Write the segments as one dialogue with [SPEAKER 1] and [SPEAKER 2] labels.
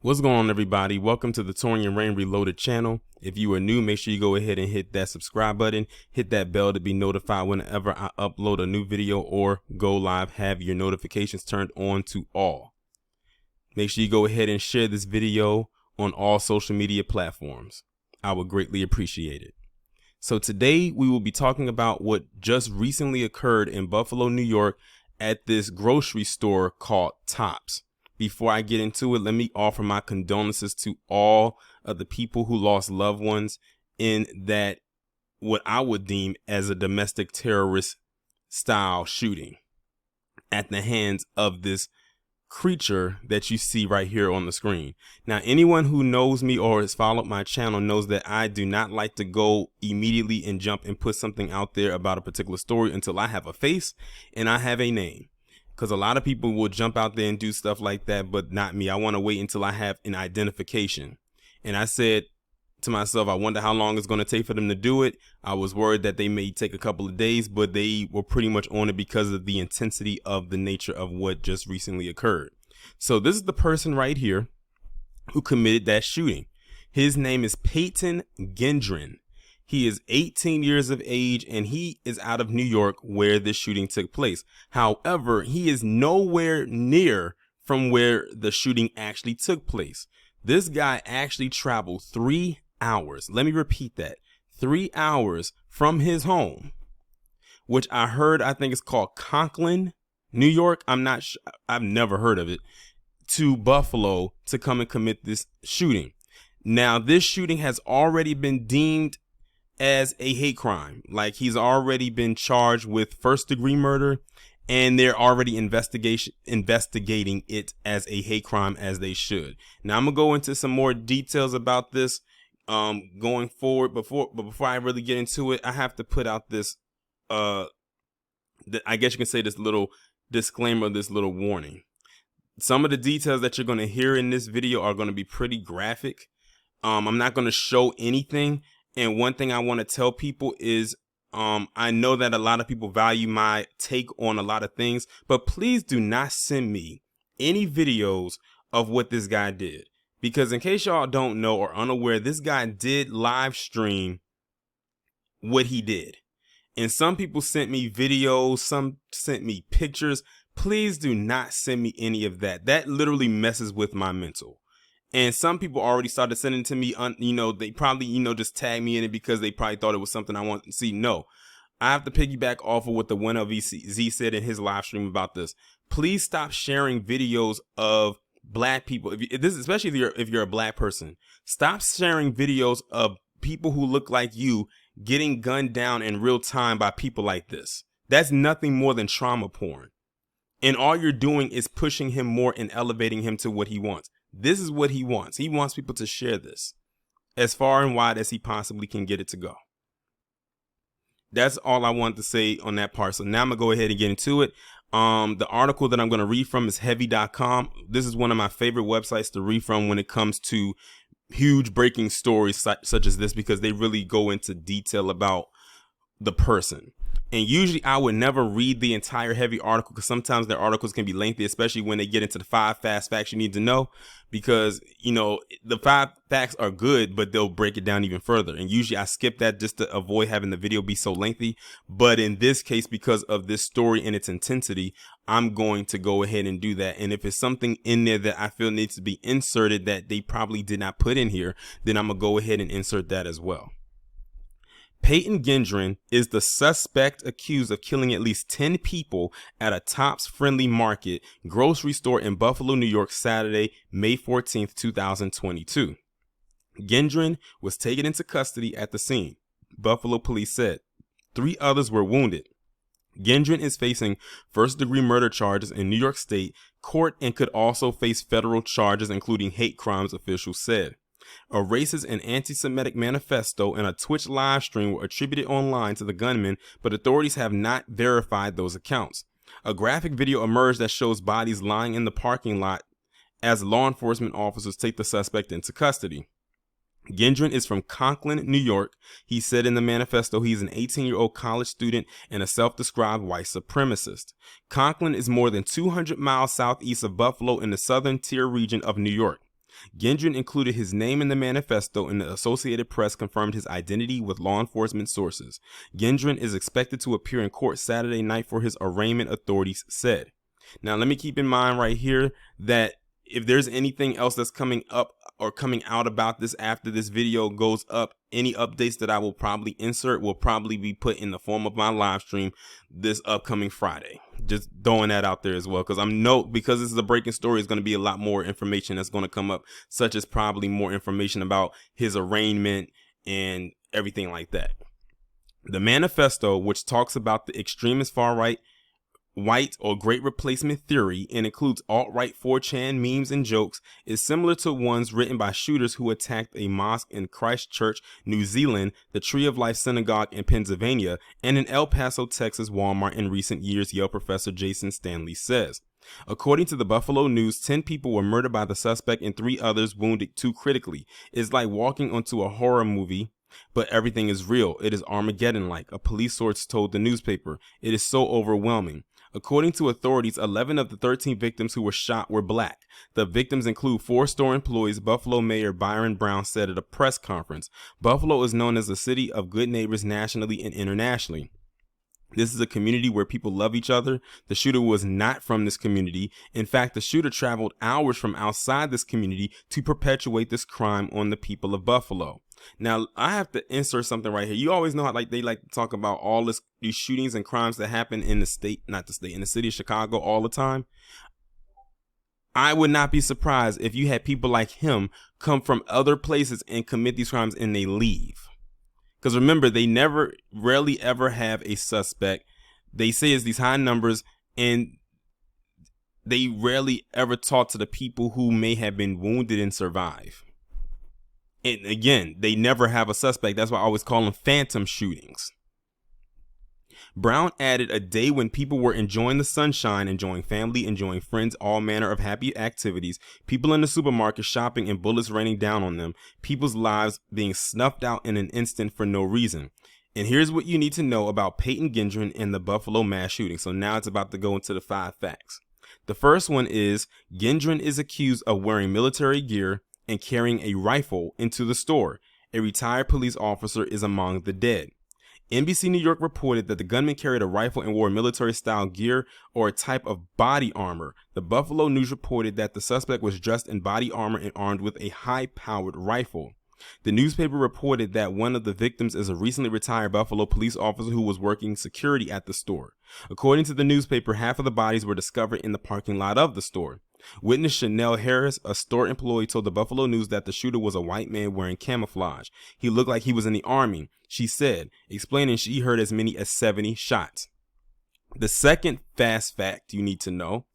[SPEAKER 1] What's going on, everybody? Welcome to the Taurean Rain Reloaded channel. If you are new, make sure you go ahead and hit that subscribe button, hit that bell to be notified whenever I upload a new video or go live. Have your notifications turned on to all. Make sure you go ahead and share this video on all social media platforms. I would greatly appreciate it. So today we will be talking about what just recently occurred in Buffalo, New York at this grocery store called Tops. Before I get into it, let me offer my condolences to all of the people who lost loved ones in that what I would deem as a domestic terrorist style shooting at the hands of this creature that you see right here on the screen. Now, anyone who knows me or has followed my channel knows that I do not like to go immediately and jump and put something out there about a particular story until I have a face and I have a name. Because a lot of people will jump out there and do stuff like that, but not me. I want to wait until I have an identification. And I said to myself, I wonder how long it's going to take for them to do it. I was worried that they may take a couple of days, but they were pretty much on it because of the intensity of the nature of what just recently occurred. So this is the person right here who committed that shooting. His name is Peyton Gendron. He is 18 years of age and he is out of New York where this shooting took place. However, he is nowhere near from where the shooting actually took place. This guy actually traveled 3 hours. Let me repeat that. 3 hours from his home, which I think it's called Conklin, New York. I'm not sure. I've never heard of it. To Buffalo to come and commit this shooting. Now, this shooting has already been deemed as a hate crime. Like, he's already been charged with first-degree murder, and they're already investigating it as a hate crime, as they should. Now, I'm gonna go into some more details about this going forward. Before I really get into it, I have to put out this I guess you can say this little disclaimer, this little warning. Some of the details that you're going to hear in this video are going to be pretty graphic. I'm not going to show anything. And one thing I want to tell people is I know that a lot of people value my take on a lot of things, but please do not send me any videos of what this guy did. Because in case y'all don't know or unaware, this guy did live stream what he did. And some people sent me videos, some sent me pictures. Please do not send me any of that. That literally messes with my mental. And some people already started sending to me, they probably, just tag me in it because they probably thought it was something I wanted to see. No, I have to piggyback off of what the winner of Z said in his live stream about this. Please stop sharing videos of black people. Especially if you're a black person, stop sharing videos of people who look like you getting gunned down in real time by people like this. That's nothing more than trauma porn. And all you're doing is pushing him more and elevating him to what he wants. This is what he wants. He wants people to share this as far and wide as he possibly can get it to go. That's all I wanted to say on that part. So now I'm going to go ahead and get into it. The article that I'm going to read from is heavy.com. This is one of my favorite websites to read from when it comes to huge breaking stories such as this, because they really go into detail about the person. And usually I would never read the entire heavy article because sometimes their articles can be lengthy, especially when they get into the 5 fast facts you need to know, because, the 5 facts are good, but they'll break it down even further. And usually I skip that just to avoid having the video be so lengthy. But in this case, because of this story and its intensity, I'm going to go ahead and do that. And if it's something in there that I feel needs to be inserted that they probably did not put in here, then I'm going to go ahead and insert that as well. Peyton Gendron is the suspect accused of killing at least 10 people at a Tops Friendly Market grocery store in Buffalo, New York, Saturday, May 14th, 2022. Gendron was taken into custody at the scene, Buffalo police said. 3 others were wounded. Gendron is facing first-degree murder charges in New York State court and could also face federal charges, including hate crimes, officials said. A racist and anti-Semitic manifesto and a Twitch live stream were attributed online to the gunman, but authorities have not verified those accounts. A graphic video emerged that shows bodies lying in the parking lot as law enforcement officers take the suspect into custody. Gendron is from Conklin, New York. He said in the manifesto he's an 18-year-old college student and a self-described white supremacist. Conklin is more than 200 miles southeast of Buffalo in the southern tier region of New York. Gendron included his name in the manifesto, and the Associated Press confirmed his identity with law enforcement sources. Gendron is expected to appear in court Saturday night for his arraignment, authorities said. Now, let me keep in mind right here that if there's anything else that's coming up or coming out about this after this video goes up, any updates that I will probably insert will probably be put in the form of my live stream this upcoming Friday. Just throwing that out there as well, because this is a breaking story, is going to be a lot more information that's going to come up, such as probably more information about his arraignment and everything like that. The manifesto, which talks about the extremist far right, white or great replacement theory, and includes alt-right 4chan memes and jokes, is similar to ones written by shooters who attacked a mosque in Christchurch, New Zealand, the Tree of Life Synagogue in Pennsylvania, and an El Paso, Texas Walmart in recent years, Yale professor Jason Stanley says. According to the Buffalo News, 10 people were murdered by the suspect and 3 others wounded too critically. It's like walking onto a horror movie, but everything is real. It is Armageddon-like, a police source told the newspaper. It is so overwhelming. According to authorities, 11 of the 13 victims who were shot were black. The victims include 4 store employees, Buffalo Mayor Byron Brown said at a press conference. Buffalo is known as a city of good neighbors nationally and internationally. This is a community where people love each other. The shooter was not from this community. In fact, the shooter traveled hours from outside this community to perpetuate this crime on the people of Buffalo. Now, I have to insert something right here. You always know how they like to talk about all these shootings and crimes that happen in the city of Chicago all the time. I would not be surprised if you had people like him come from other places and commit these crimes and they leave. Because remember, they rarely ever have a suspect. They say it's these high numbers, and they rarely ever talk to the people who may have been wounded and survive. And again, they never have a suspect. That's why I always call them phantom shootings. Brown added, a day when people were enjoying the sunshine, enjoying family, enjoying friends, all manner of happy activities, people in the supermarket shopping and bullets raining down on them, people's lives being snuffed out in an instant for no reason. And here's what you need to know about Peyton Gendron and the Buffalo mass shooting. So now it's about to go into the 5 facts. The first one is Gendron is accused of wearing military gear and carrying a rifle into the store. A retired police officer is among the dead. NBC New York reported that the gunman carried a rifle and wore military-style gear or a type of body armor. The Buffalo News reported that the suspect was dressed in body armor and armed with a high-powered rifle. The newspaper reported that one of the victims is a recently retired Buffalo police officer who was working security at the store. According to the newspaper, half of the bodies were discovered in the parking lot of the store. Witness Chanel Harris, a store employee, told the Buffalo News that the shooter was a white man wearing camouflage. He looked like he was in the army, she said, explaining she heard as many as 70 shots. The second fast fact you need to know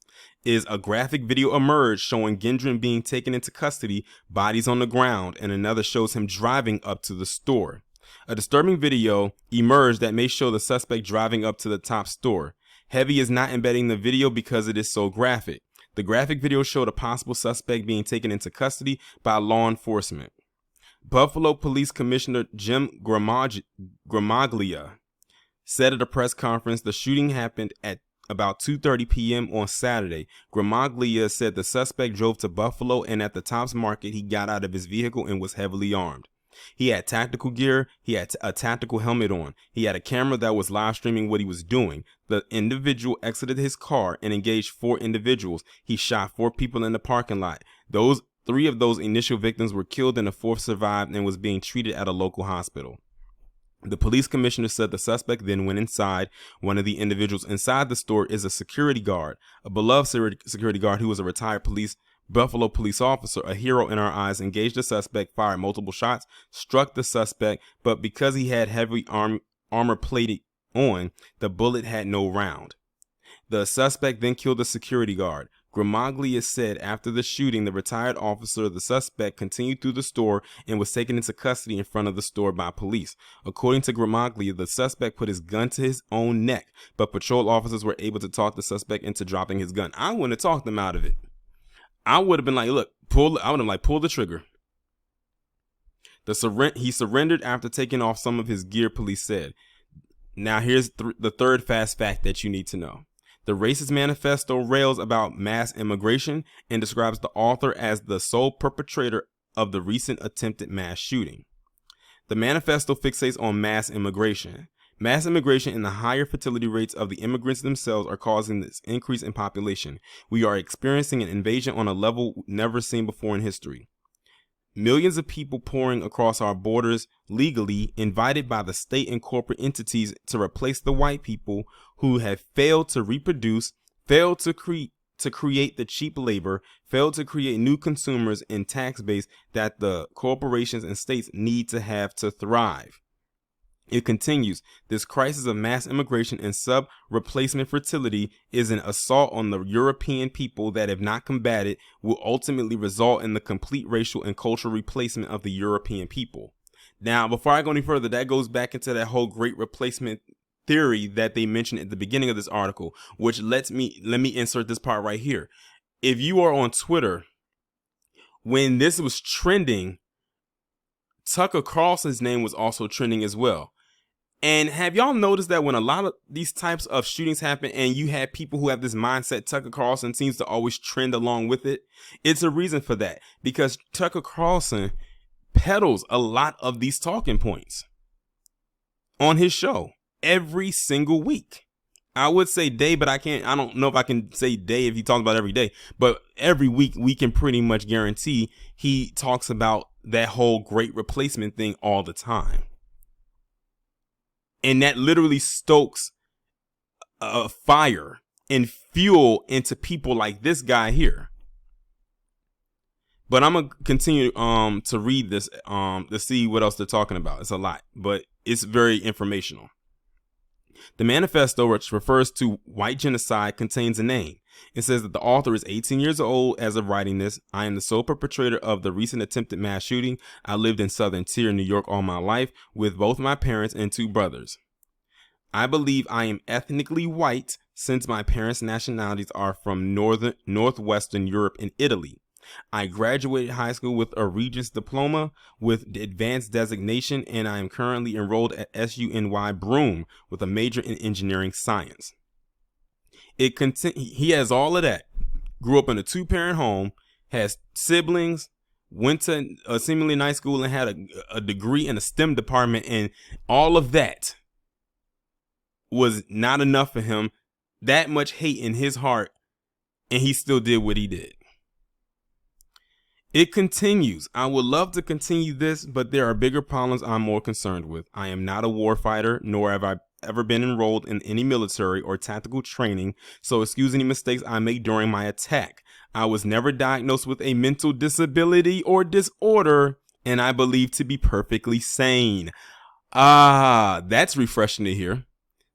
[SPEAKER 1] is a graphic video emerged showing Gendron being taken into custody, bodies on the ground, and another shows him driving up to the store. A disturbing video emerged that may show the suspect driving up to the top store. Heavy is not embedding the video because it is so graphic. The graphic video showed a possible suspect being taken into custody by law enforcement. Buffalo Police Commissioner Jim Gramaglia said at a press conference the shooting happened at about 2:30 p.m. on Saturday. Gramaglia said the suspect drove to Buffalo, and at the Tops Market he got out of his vehicle and was heavily armed. He had tactical gear, he had a tactical helmet on, he had a camera that was live streaming what he was doing. The individual exited his car and engaged 4 individuals. He shot 4 people in the parking lot. 3 of those initial victims were killed and the 4th survived and was being treated at a local hospital. The police commissioner said the suspect then went inside. One of the individuals inside the store is a security guard, a beloved security guard who was a retired Buffalo police officer, a hero in our eyes. Engaged the suspect, fired multiple shots, struck the suspect, but because he had heavy armor plated on, the bullet had no round. The suspect then killed the security guard. Gramaglia said after the shooting, the retired officer, the suspect, continued through the store and was taken into custody in front of the store by police. According to Gramaglia, the suspect put his gun to his own neck, but patrol officers were able to talk the suspect into dropping his gun. I wouldn't have talked him out of it. I would have been like, look, pull the trigger. He surrendered after taking off some of his gear, police said. Now here's the third fast fact that you need to know. The Racist Manifesto rails about mass immigration and describes the author as the sole perpetrator of the recent attempted mass shooting. The manifesto fixates on mass immigration. Mass immigration and the higher fertility rates of the immigrants themselves are causing this increase in population. We are experiencing an invasion on a level never seen before in history. Millions of people pouring across our borders legally, invited by the state and corporate entities to replace the white people who have failed to reproduce, failed to create the cheap labor, failed to create new consumers and tax base that the corporations and states need to have to thrive. It continues, this crisis of mass immigration and sub-replacement fertility is an assault on the European people that, if not combated, will ultimately result in the complete racial and cultural replacement of the European people. Now, before I go any further, that goes back into that whole great replacement theory that they mentioned at the beginning of this article, which let me insert this part right here. If you are on Twitter, when this was trending, Tucker Carlson's name was also trending as well. And have y'all noticed that when a lot of these types of shootings happen and you have people who have this mindset, Tucker Carlson seems to always trend along with it? It's a reason for that, because Tucker Carlson peddles a lot of these talking points on his show every single week. I would say day, but I don't know if I can say day if he talks about every day, but every week we can pretty much guarantee he talks about that whole great replacement thing all the time. And that literally stokes a fire and fuel into people like this guy here. But I'm going to continue to read this to see what else they're talking about. It's a lot, but it's very informational. The manifesto, which refers to white genocide, contains a name. It says that the author is 18 years old as of writing this. I am the sole perpetrator of the recent attempted mass shooting. I lived in Southern Tier, New York all my life with both my parents and two brothers. I believe I am ethnically white since my parents' nationalities are from northwestern Europe and Italy. I graduated high school with a Regents diploma with advanced designation, and I am currently enrolled at SUNY Broome with a major in engineering science. He has all of that. Grew up in a two-parent home, has siblings, went to a seemingly nice school and had a degree in a STEM department, and all of that was not enough for him. That much hate in his heart, and he still did what he did. It continues. I would love to continue this, but there are bigger problems I'm more concerned with. I am not a warfighter, nor have I ever been enrolled in any military or tactical training, so excuse any mistakes I make during my attack. I was never diagnosed with a mental disability or disorder, and I believe to be perfectly sane. That's refreshing to hear.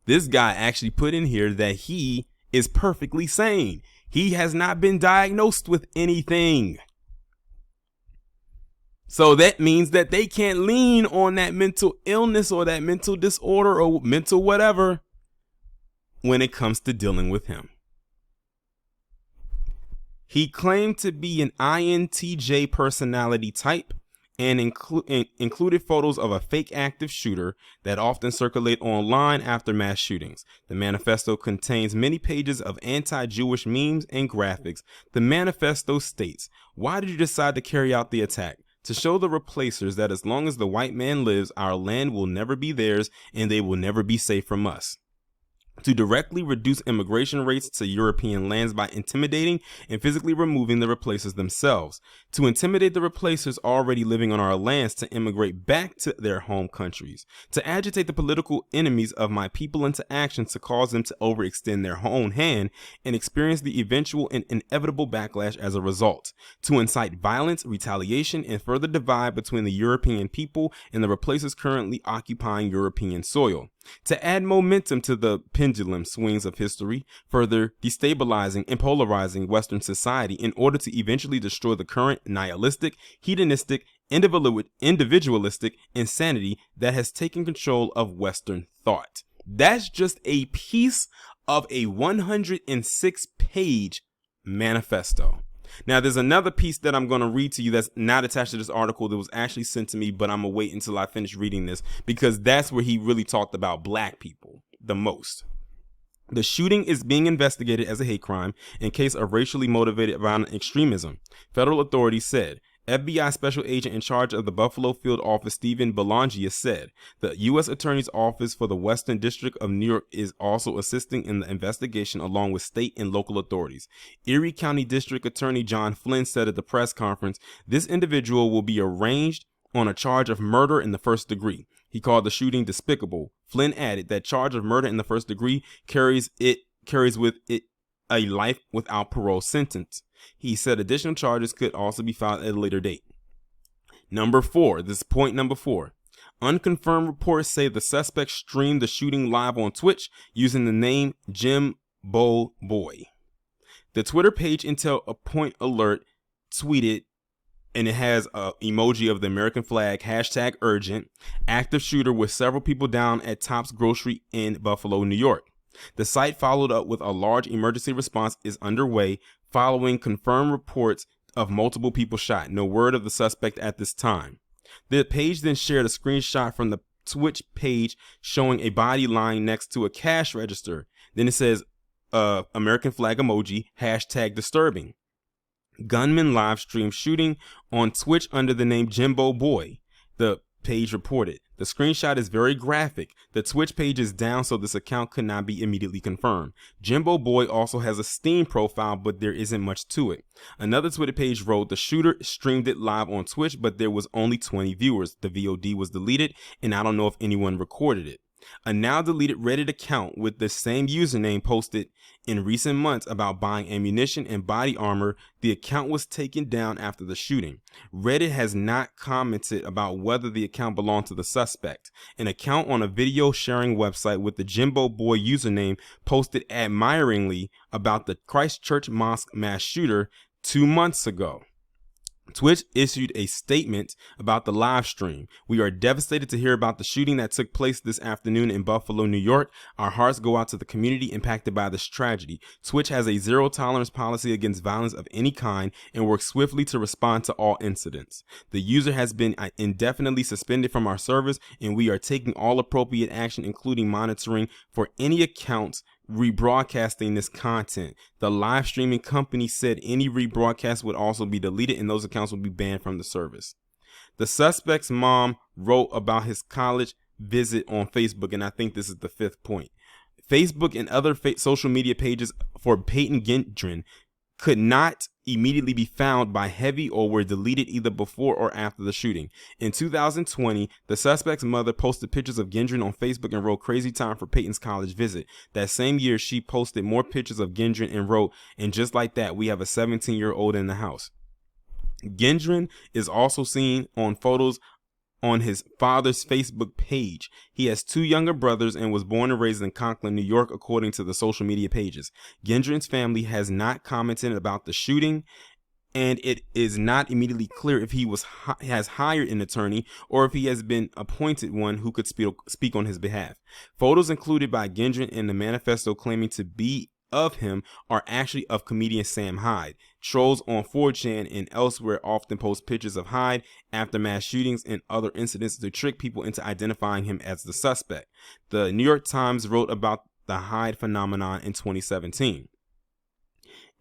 [SPEAKER 1] This guy actually put in here that he is perfectly sane. He has not been diagnosed with anything. So that means that they can't lean on that mental illness or that mental disorder or mental whatever when it comes to dealing with him. He claimed to be an INTJ personality type and included photos of a fake active shooter that often circulate online after mass shootings. The manifesto contains many pages of anti-Jewish memes and graphics. The manifesto states, "Why did you decide to carry out the attack? To show the replacers that as long as the white man lives, our land will never be theirs and they will never be safe from us. To directly reduce immigration rates to European lands by intimidating and physically removing the replacers themselves. To intimidate the replacers already living on our lands to immigrate back to their home countries. To agitate the political enemies of my people into action to cause them to overextend their own hand and experience the eventual and inevitable backlash as a result. To incite violence, retaliation, and further divide between the European people and the replacers currently occupying European soil. To add momentum to the pendulum swings of history, further destabilizing and polarizing Western society in order to eventually destroy the current nihilistic, hedonistic, individualistic insanity that has taken control of Western thought." That's just a piece of a 106-page manifesto. Now, there's another piece that I'm going to read to you that's not attached to this article that was actually sent to me, but I'm going to wait until I finish reading this because that's where he really talked about black people the most. The shooting is being investigated as a hate crime in case of racially motivated violent extremism, federal authorities said. FBI Special Agent in charge of the Buffalo Field Office, Stephen Belangia, said the U.S. Attorney's Office for the Western District of New York is also assisting in the investigation along with state and local authorities. Erie County District Attorney John Flynn said at the press conference, this individual will be arraigned on a charge of murder in the first degree. He called the shooting despicable. Flynn added that charge of murder in the first degree carries with it a life without parole sentence. He said additional charges could also be filed at a later date. Number 4. This is point number 4. Unconfirmed reports say the suspect streamed the shooting live on Twitch using the name Jimbo Boy. The Twitter page Intel a Point Alert tweeted, and it has an emoji of the American flag, hashtag urgent, active shooter with several people down at Tops Grocery in Buffalo, New York. The site followed up with a large emergency response is underway following confirmed reports of multiple people shot. No word of the suspect at this time. The page then shared a screenshot from the Twitch page showing a body lying next to a cash register. Then it says American flag emoji, hashtag disturbing. Gunman live stream shooting on Twitch under the name Jimbo Boy, the page reported. The screenshot is very graphic. The Twitch page is down, so this account could not be immediately confirmed. Jimbo Boy also has a Steam profile, but there isn't much to it. Another Twitter page wrote, the shooter streamed it live on Twitch, but there was only 20 viewers. The VOD was deleted, and I don't know if anyone recorded it. A now deleted Reddit account with the same username posted in recent months about buying ammunition and body armor. The account was taken down after the shooting. Reddit has not commented about whether the account belonged to the suspect. An account on a video sharing website with the Jimbo Boy username posted admiringly about the Christchurch Mosque mass shooter 2 months ago. Twitch issued a statement about the live stream. We are devastated to hear about the shooting that took place this afternoon in Buffalo, New York. Our hearts go out to the community impacted by this tragedy. Twitch has a zero tolerance policy against violence of any kind and works swiftly to respond to all incidents. The user has been indefinitely suspended from our service, and we are taking all appropriate action, including monitoring for any accounts rebroadcasting this content. The live streaming company said any rebroadcast would also be deleted and those accounts would be banned from the service. The suspect's mom wrote about his college visit on Facebook, and I think this is the 5th point. Facebook and other social media pages for Peyton Gendron could not immediately be found by Heavy or were deleted either before or after the shooting. In 2020, the suspect's mother posted pictures of Gendron on Facebook and wrote crazy time for Peyton's college visit. That same year, she posted more pictures of Gendron and wrote, and just like that, we have a 17-year-old in the house. Gendron is also seen on photos on his father's Facebook page. He has 2 younger brothers and was born and raised in Conklin, New York, according to the social media pages. Gendron's family has not commented about the shooting, and it is not immediately clear if he has hired an attorney or if he has been appointed one who could speak on his behalf. Photos included by Gendron in the Manifesto claiming to be of him are actually of comedian Sam Hyde. Trolls on 4chan and elsewhere often post pictures of Hyde after mass shootings and other incidents to trick people into identifying him as the suspect. The New York Times wrote about the Hyde phenomenon in 2017.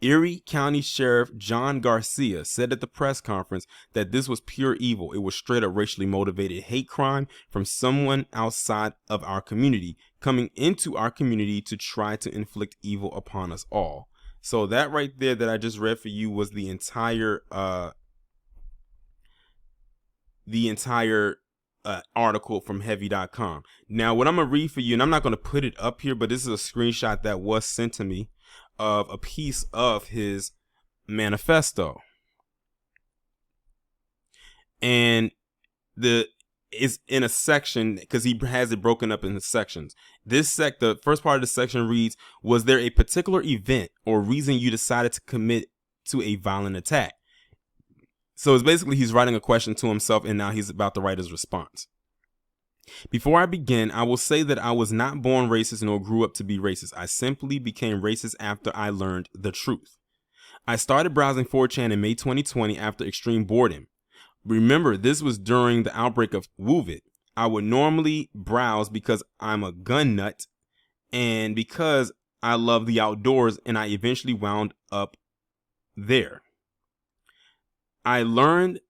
[SPEAKER 1] Erie County Sheriff John Garcia said at the press conference that this was pure evil. It was straight up racially motivated hate crime from someone outside of our community coming into our community to try to inflict evil upon us all. So that right there that I just read for you was the entire article from heavy.com. Now what I'm going to read for you, and I'm not going to put it up here, but this is a screenshot that was sent to me of a piece of his manifesto. And is in a section because he has it broken up into sections. The first part of the section reads, was there a particular event or reason you decided to commit to a violent attack? So it's basically he's writing a question to himself and now he's about to write his response. Before I begin, I will say that I was not born racist nor grew up to be racist. I simply became racist after I learned the truth. I started browsing 4chan in May 2020 after extreme boredom. Remember, this was during the outbreak of WOVID. I would normally browse because I'm a gun nut and because I love the outdoors, and I eventually wound up there. I learned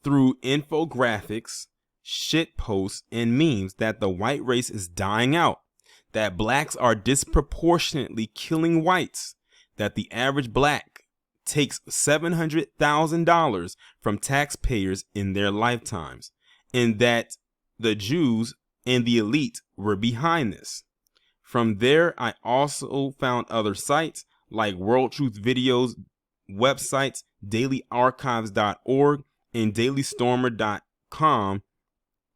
[SPEAKER 1] through infographics, shit posts, and memes that the white race is dying out, that blacks are disproportionately killing whites, that the average black takes $700,000 from taxpayers in their lifetimes, and that the Jews and the elite were behind this. From there, I also found other sites like World Truth Videos websites, dailyarchives.org, and dailystormer.com,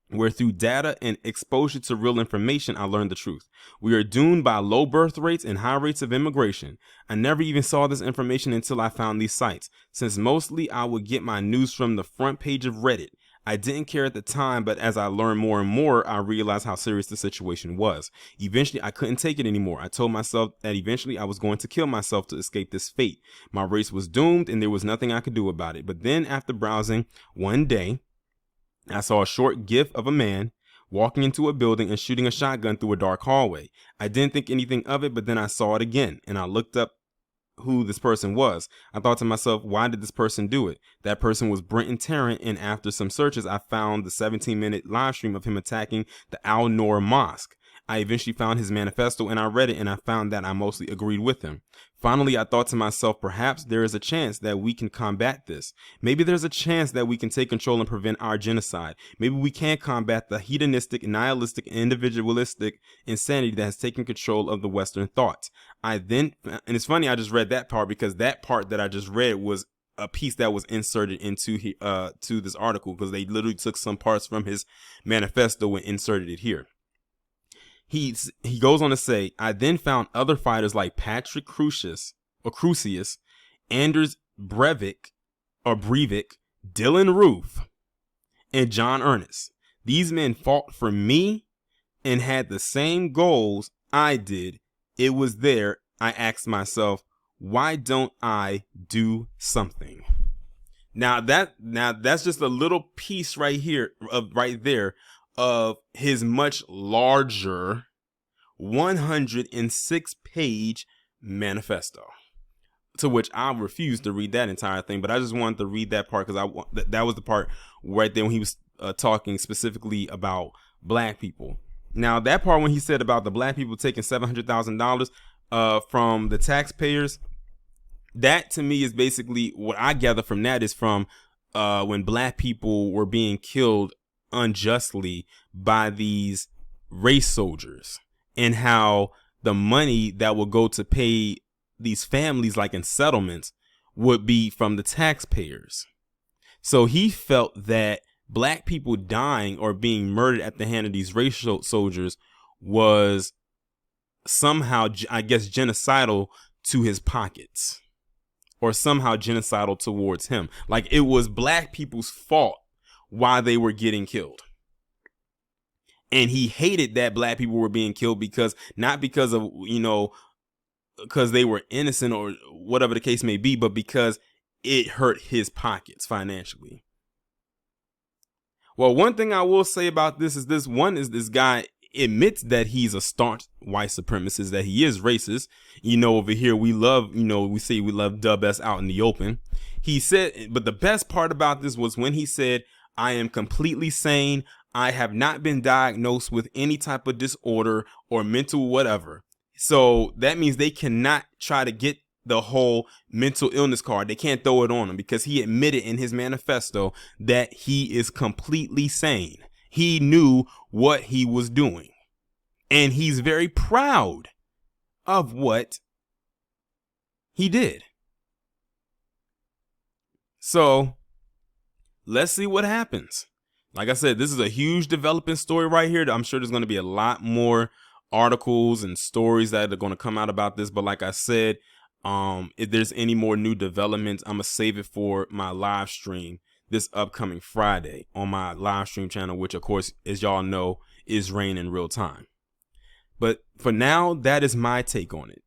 [SPEAKER 1] where through data and exposure to real information, I learned the truth. We are doomed by low birth rates and high rates of immigration. I never even saw this information until I found these sites, since mostly I would get my news from the front page of Reddit. I didn't care at the time, but as I learned more and more, I realized how serious the situation was. Eventually, I couldn't take it anymore. I told myself that eventually I was going to kill myself to escape this fate. My race was doomed, and there was nothing I could do about it. But then, after browsing one day, I saw a short gif of a man walking into a building and shooting a shotgun through a dark hallway. I didn't think anything of it, but then I saw it again, and I looked up who this person was. I thought to myself, why did this person do it? That person was Brenton Tarrant, and after some searches, I found the 17-minute live stream of him attacking the Al Noor Mosque. I eventually found his manifesto, and I read it, and I found that I mostly agreed with him. Finally, I thought to myself, perhaps there is a chance that we can combat this. Maybe there's a chance that we can take control and prevent our genocide. Maybe we can combat the hedonistic, nihilistic, individualistic insanity that has taken control of the Western thoughts. And it's funny, I just read that part because that part that I just read was a piece that was inserted into to this article, because they literally took some parts from his manifesto and inserted it here. He goes on to say, I then found other fighters like Patrick Crusius, Anders Breivik, Dylan Roof, and John Ernest. These men fought for me and had the same goals I did. It was there I asked myself, why don't I do something? Now that's just a little piece right there of his much larger 106-page manifesto, to which I refuse to read that entire thing, but I just wanted to read that part because that was the part right there when he was talking specifically about black people. Now, that part when he said about the black people taking $700,000 from the taxpayers, that to me is basically what I gather from that is from when black people were being killed unjustly by these race soldiers, and how the money that would go to pay these families, like in settlements, would be from the taxpayers. So he felt that black people dying or being murdered at the hand of these race soldiers was somehow, I guess, genocidal to his pockets, or somehow genocidal towards him. Like it was black people's fault why they were getting killed. And he hated that black people were being killed because, not because of, because they were innocent or whatever the case may be, but because it hurt his pockets financially. Well, one thing I will say about this is this guy admits that he's a staunch white supremacist, that he is racist. Over here we say we love Dub S out in the open. He said, but the best part about this was when he said, I am completely sane. I have not been diagnosed with any type of disorder or mental whatever. So that means they cannot try to get the whole mental illness card. They can't throw it on him, because he admitted in his manifesto that he is completely sane. He knew what he was doing, and he's very proud of what he did. So let's see what happens. Like I said, this is a huge developing story right here. I'm sure there's going to be a lot more articles and stories that are going to come out about this. But like I said, if there's any more new developments, I'm going to save it for my live stream this upcoming Friday on my live stream channel, which, of course, as y'all know, is Rain in Real Time. But for now, that is my take on it.